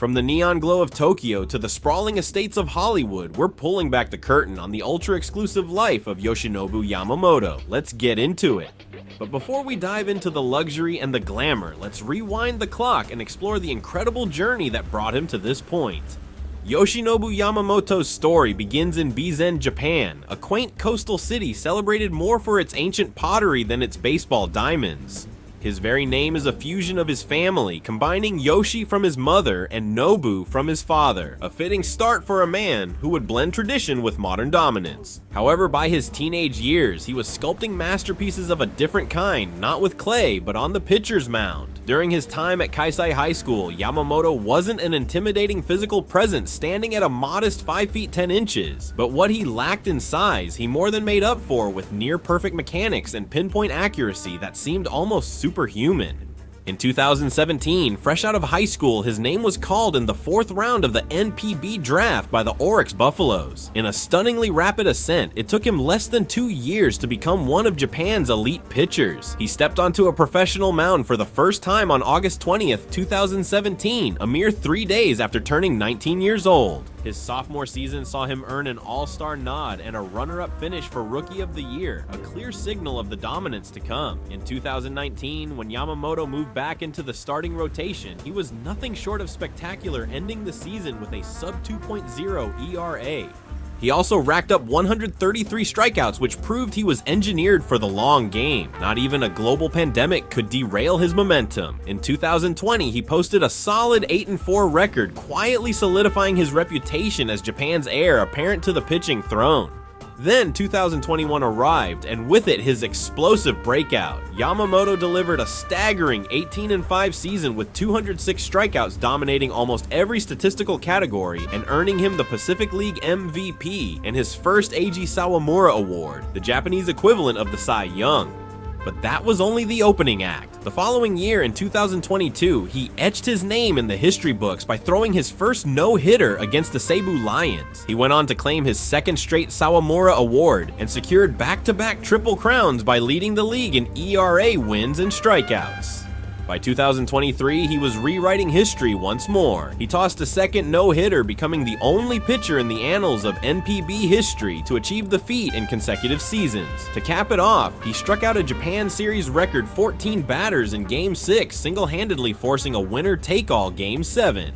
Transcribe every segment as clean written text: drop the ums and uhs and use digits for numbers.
From the neon glow of Tokyo to the sprawling estates of Hollywood, we're pulling back the curtain on the ultra-exclusive life of Yoshinobu Yamamoto. Let's get into it. But before we dive into the luxury and the glamour, let's rewind the clock and explore the incredible journey that brought him to this point. Yoshinobu Yamamoto's story begins in Bizen, Japan, a quaint coastal city celebrated more for its ancient pottery than its baseball diamonds. His very name is a fusion of his family, combining Yoshi from his mother and Nobu from his father, a fitting start for a man who would blend tradition with modern dominance. However, by his teenage years, he was sculpting masterpieces of a different kind, not with clay, but on the pitcher's mound. During his time at Kaisai High School, Yamamoto wasn't an intimidating physical presence, standing at a modest 5 feet 10 inches. But what he lacked in size, he more than made up for with near-perfect mechanics and pinpoint accuracy that seemed almost superhuman. In 2017, fresh out of high school, his name was called in the 4th round of the NPB draft by the Orix Buffaloes. In a stunningly rapid ascent, it took him less than 2 years to become one of Japan's elite pitchers. He stepped onto a professional mound for the first time on August 20th, 2017, a mere 3 days after turning 19 years old. His sophomore season saw him earn an all-star nod and a runner-up finish for Rookie of the Year, a clear signal of the dominance to come. In 2019, when Yamamoto moved back into the starting rotation, he was nothing short of spectacular, ending the season with a sub-2.0 ERA. He also racked up 133 strikeouts, which proved he was engineered for the long game. Not even a global pandemic could derail his momentum. In 2020, he posted a solid 8-4 record, quietly solidifying his reputation as Japan's heir apparent to the pitching throne. Then 2021 arrived, and with it his explosive breakout. Yamamoto delivered a staggering 18-5 season with 206 strikeouts, dominating almost every statistical category and earning him the Pacific League MVP and his first Eiji Sawamura Award, the Japanese equivalent of the Cy Young. But that was only the opening act. The following year, in 2022, he etched his name in the history books by throwing his first no-hitter against the Cebu Lions. He went on to claim his second straight Sawamura Award and secured back-to-back triple crowns by leading the league in ERA wins and strikeouts. By 2023, he was rewriting history once more. He tossed a second no-hitter, becoming the only pitcher in the annals of NPB history to achieve the feat in consecutive seasons. To cap it off, he struck out a Japan Series record 14 batters in Game 6, single-handedly forcing a winner-take-all Game 7.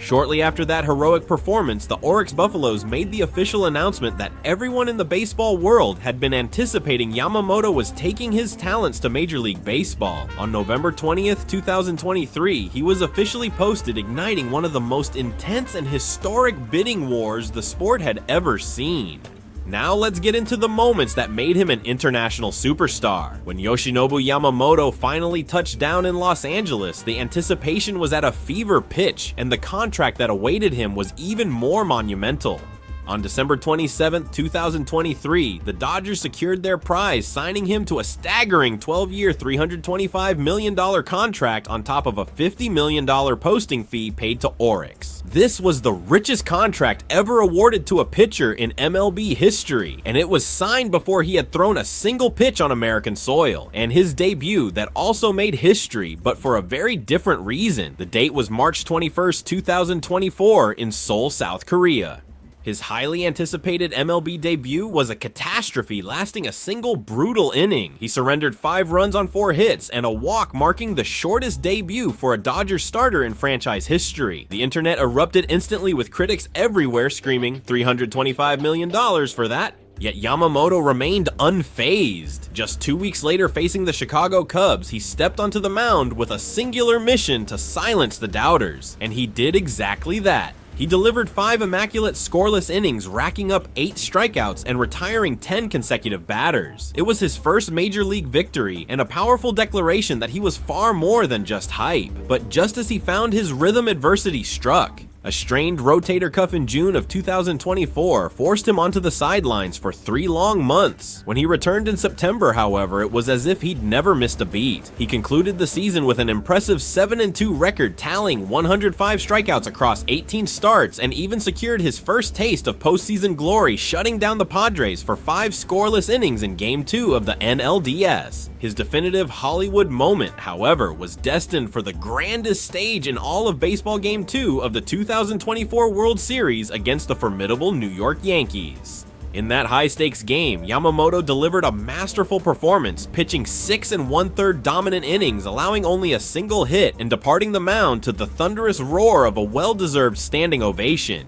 Shortly after that heroic performance, the Orix Buffaloes made the official announcement that everyone in the baseball world had been anticipating Yamamoto was taking his talents to Major League Baseball. On November 20th, 2023, he was officially posted, igniting one of the most intense and historic bidding wars the sport had ever seen. Now let's get into the moments that made him an international superstar. When Yoshinobu Yamamoto finally touched down in Los Angeles, the anticipation was at a fever pitch, and the contract that awaited him was even more monumental. On December 27, 2023, the Dodgers secured their prize, signing him to a staggering 12-year, $325 million contract on top of a $50 million posting fee paid to Orix. This was the richest contract ever awarded to a pitcher in MLB history, and it was signed before he had thrown a single pitch on American soil, and his debut that also made history, but for a very different reason. The date was March 21, 2024 in Seoul, South Korea. His highly anticipated MLB debut was a catastrophe, lasting a single brutal inning. He surrendered 5 runs on 4 hits and a walk, marking the shortest debut for a Dodgers starter in franchise history. The internet erupted instantly, with critics everywhere screaming $325 million for that. Yet Yamamoto remained unfazed. Just 2 weeks later, facing the Chicago Cubs, he stepped onto the mound with a singular mission to silence the doubters, and he did exactly that. He delivered 5 immaculate scoreless innings, racking up 8 strikeouts and retiring 10 consecutive batters. It was his first major league victory and a powerful declaration that he was far more than just hype. But just as he found his rhythm, adversity struck. A strained rotator cuff in June of 2024 forced him onto the sidelines for 3 long months. When he returned in September, however, it was as if he'd never missed a beat. He concluded the season with an impressive 7-2 record, tallying 105 strikeouts across 18 starts, and even secured his first taste of postseason glory, shutting down the Padres for 5 scoreless innings in Game 2 of the NLDS. His definitive Hollywood moment, however, was destined for the grandest stage in all of baseball Game 2 of the 2024 World Series against the formidable New York Yankees. In that high-stakes game, Yamamoto delivered a masterful performance, pitching 6 1/3 dominant innings, allowing only a single hit and departing the mound to the thunderous roar of a well-deserved standing ovation.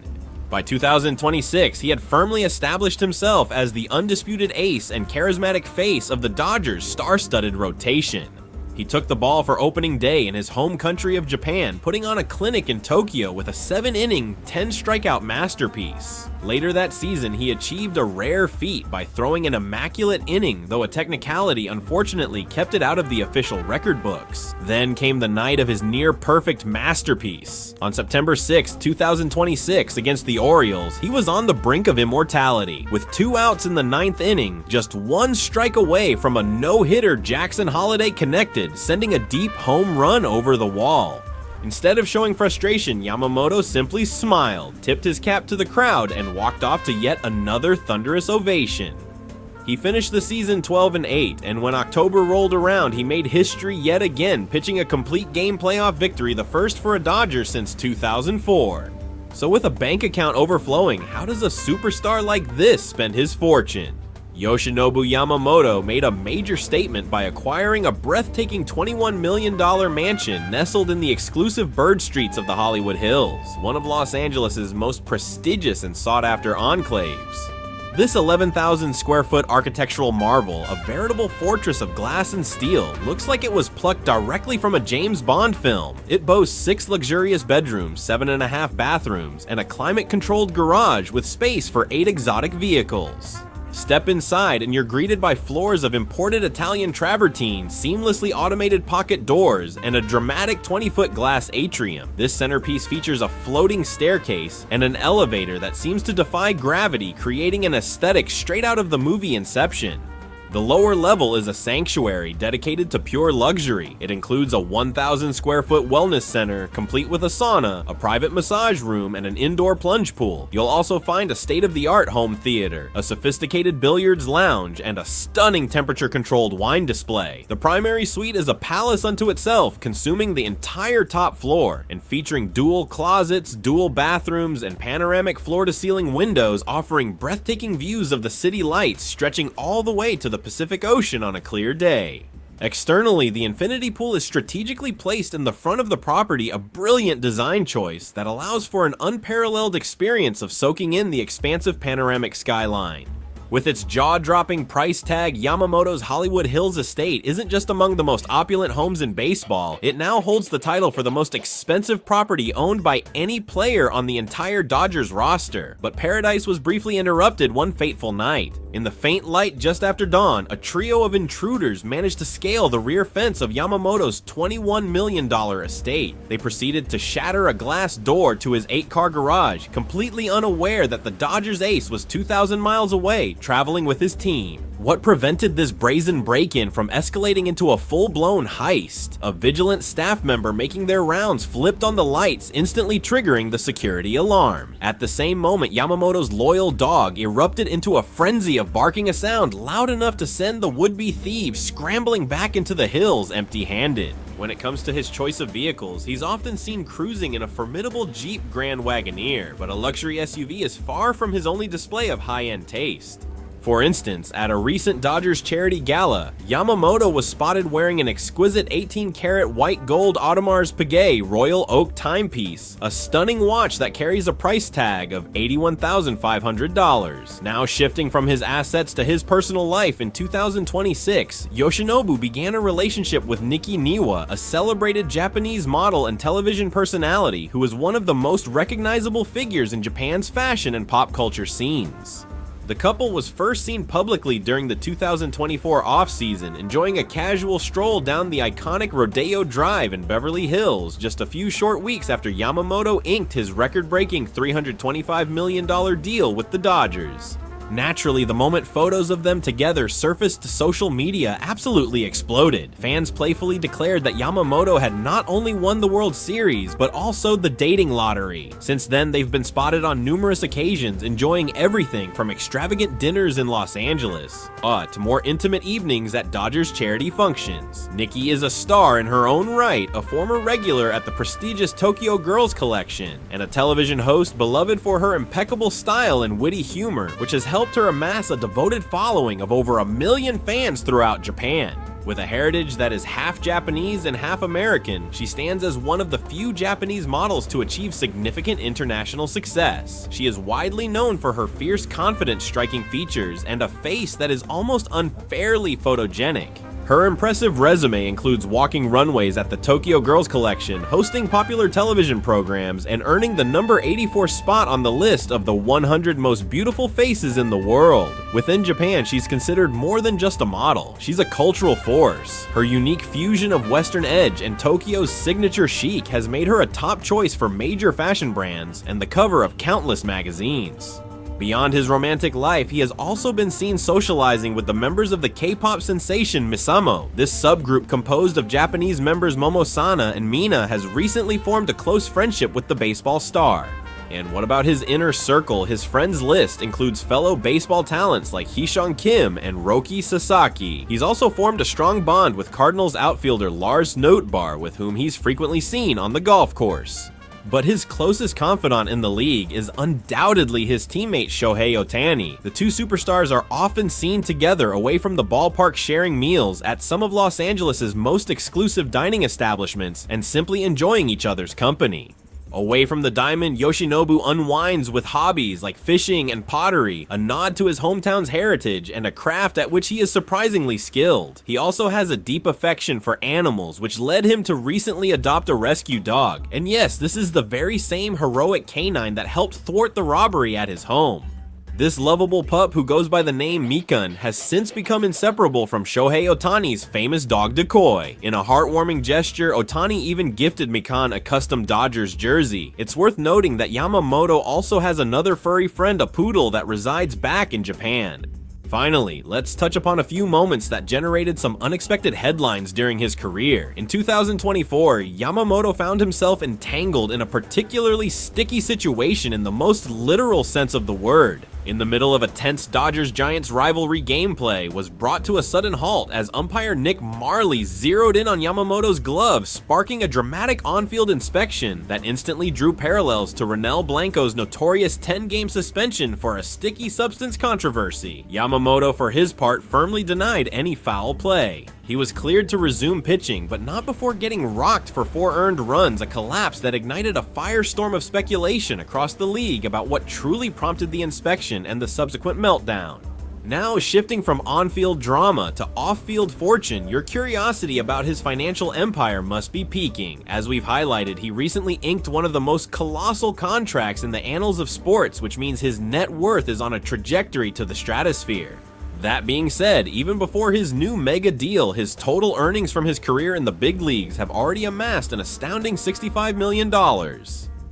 By 2026, he had firmly established himself as the undisputed ace and charismatic face of the Dodgers' star-studded rotation. He took the ball for opening day in his home country of Japan, putting on a clinic in Tokyo with a 7-inning, 10-strikeout masterpiece. Later that season, he achieved a rare feat by throwing an immaculate inning, though a technicality unfortunately kept it out of the official record books. Then came the night of his near-perfect masterpiece. On September 6, 2026, against the Orioles, he was on the brink of immortality. With 2 outs in the 9th inning, just 1 strike away from a no-hitter Jackson Holliday connected, sending a deep home run over the wall. Instead of showing frustration, Yamamoto simply smiled, tipped his cap to the crowd, and walked off to yet another thunderous ovation. He finished the season 12-8, and when October rolled around, he made history yet again, pitching a complete game playoff victory, the first for a Dodger since 2004. So with a bank account overflowing, how does a superstar like this spend his fortune? Yoshinobu Yamamoto made a major statement by acquiring a breathtaking $21 million mansion nestled in the exclusive bird streets of the Hollywood Hills, one of Los Angeles' most prestigious and sought-after enclaves. This 11,000 square foot architectural marvel, a veritable fortress of glass and steel, looks like it was plucked directly from a James Bond film. It boasts 6 luxurious bedrooms, 7.5 bathrooms, and a climate-controlled garage with space for 8 exotic vehicles. Step inside and you're greeted by floors of imported Italian travertine, seamlessly automated pocket doors, and a dramatic 20-foot glass atrium. This centerpiece features a floating staircase and an elevator that seems to defy gravity, creating an aesthetic straight out of the movie Inception. The lower level is a sanctuary dedicated to pure luxury. It includes a 1,000 square foot wellness center, complete with a sauna, a private massage room, and an indoor plunge pool. You'll also find a state-of-the-art home theater, a sophisticated billiards lounge, and a stunning temperature-controlled wine display. The primary suite is a palace unto itself, consuming the entire top floor, and featuring dual closets, dual bathrooms, and panoramic floor-to-ceiling windows offering breathtaking views of the city lights stretching all the way to the Pacific Ocean on a clear day. Externally, the infinity pool is strategically placed in the front of the property, a brilliant design choice that allows for an unparalleled experience of soaking in the expansive panoramic skyline. With its jaw-dropping price tag, Yamamoto's Hollywood Hills estate isn't just among the most opulent homes in baseball, it now holds the title for the most expensive property owned by any player on the entire Dodgers roster. But paradise was briefly interrupted one fateful night. In the faint light just after dawn, a trio of intruders managed to scale the rear fence of Yamamoto's $21 million estate. They proceeded to shatter a glass door to his 8-car garage, completely unaware that the Dodgers ace was 2,000 miles away, traveling with his team. What prevented this brazen break-in from escalating into a full-blown heist? A vigilant staff member making their rounds flipped on the lights, instantly triggering the security alarm. At the same moment, Yamamoto's loyal dog erupted into a frenzy of barking a sound loud enough to send the would-be thieves scrambling back into the hills empty-handed. When it comes to his choice of vehicles, he's often seen cruising in a formidable Jeep Grand Wagoneer, but a luxury SUV is far from his only display of high-end taste. For instance, at a recent Dodgers charity gala, Yamamoto was spotted wearing an exquisite 18-karat white gold Audemars Piguet Royal Oak timepiece, a stunning watch that carries a price tag of $81,500. Now shifting from his assets to his personal life in 2026, Yoshinobu began a relationship with Nikki Niwa, a celebrated Japanese model and television personality who is one of the most recognizable figures in Japan's fashion and pop culture scenes. The couple was first seen publicly during the 2024 off-season, enjoying a casual stroll down the iconic Rodeo Drive in Beverly Hills just a few short weeks after Yamamoto inked his record-breaking $325 million deal with the Dodgers. Naturally, the moment photos of them together surfaced to social media absolutely exploded. Fans playfully declared that Yamamoto had not only won the World Series, but also the dating lottery. Since then, they've been spotted on numerous occasions enjoying everything from extravagant dinners in Los Angeles to more intimate evenings at Dodgers charity functions. Nikki is a star in her own right, a former regular at the prestigious Tokyo Girls Collection, and a television host beloved for her impeccable style and witty humor, which has helped her amass a devoted following of over 1 million fans throughout Japan. With a heritage that is half Japanese and half American, she stands as one of the few Japanese models to achieve significant international success. She is widely known for her fierce, confident, striking features and a face that is almost unfairly photogenic. Her impressive resume includes walking runways at the Tokyo Girls Collection, hosting popular television programs, and earning the number 84 spot on the list of the 100 most beautiful faces in the world. Within Japan, she's considered more than just a model. She's a cultural force. Her unique fusion of Western edge and Tokyo's signature chic has made her a top choice for major fashion brands and the cover of countless magazines. Beyond his romantic life, he has also been seen socializing with the members of the K-pop sensation Misamo. This subgroup, composed of Japanese members Momo-sana and Mina, has recently formed a close friendship with the baseball star. And what about his inner circle? His friends list includes fellow baseball talents like Hee-sung Kim and Roki Sasaki. He's also formed a strong bond with Cardinals outfielder Lars Nootbaar, with whom he's frequently seen on the golf course. But his closest confidant in the league is undoubtedly his teammate Shohei Ohtani. The two superstars are often seen together away from the ballpark, sharing meals at some of Los Angeles' most exclusive dining establishments and simply enjoying each other's company. Away from the diamond, Yoshinobu unwinds with hobbies like fishing and pottery, a nod to his hometown's heritage and a craft at which he is surprisingly skilled. He also has a deep affection for animals, which led him to recently adopt a rescue dog. And yes, this is the very same heroic canine that helped thwart the robbery at his home. This lovable pup, who goes by the name Mikan, has since become inseparable from Shohei Ohtani's famous dog Decoy. In a heartwarming gesture, Ohtani even gifted Mikan a custom Dodgers jersey. It's worth noting that Yamamoto also has another furry friend, a poodle, that resides back in Japan. Finally, let's touch upon a few moments that generated some unexpected headlines during his career. In 2024, Yamamoto found himself entangled in a particularly sticky situation in the most literal sense of the word. In the middle of a tense Dodgers-Giants rivalry, gameplay was brought to a sudden halt as umpire Nick Marley zeroed in on Yamamoto's glove, sparking a dramatic on-field inspection that instantly drew parallels to Ronel Blanco's notorious 10-game suspension for a sticky substance controversy. Yamamoto, for his part, firmly denied any foul play. He was cleared to resume pitching, but not before getting rocked for 4 earned runs, a collapse that ignited a firestorm of speculation across the league about what truly prompted the inspection and the subsequent meltdown. Now, shifting from on-field drama to off-field fortune, your curiosity about his financial empire must be piquing. As we've highlighted, he recently inked one of the most colossal contracts in the annals of sports, which means his net worth is on a trajectory to the stratosphere. That being said, even before his new mega deal, his total earnings from his career in the big leagues have already amassed an astounding $65 million.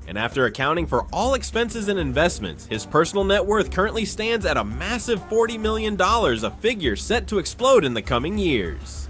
And after accounting for all expenses and investments, his personal net worth currently stands at a massive $40 million, a figure set to explode in the coming years.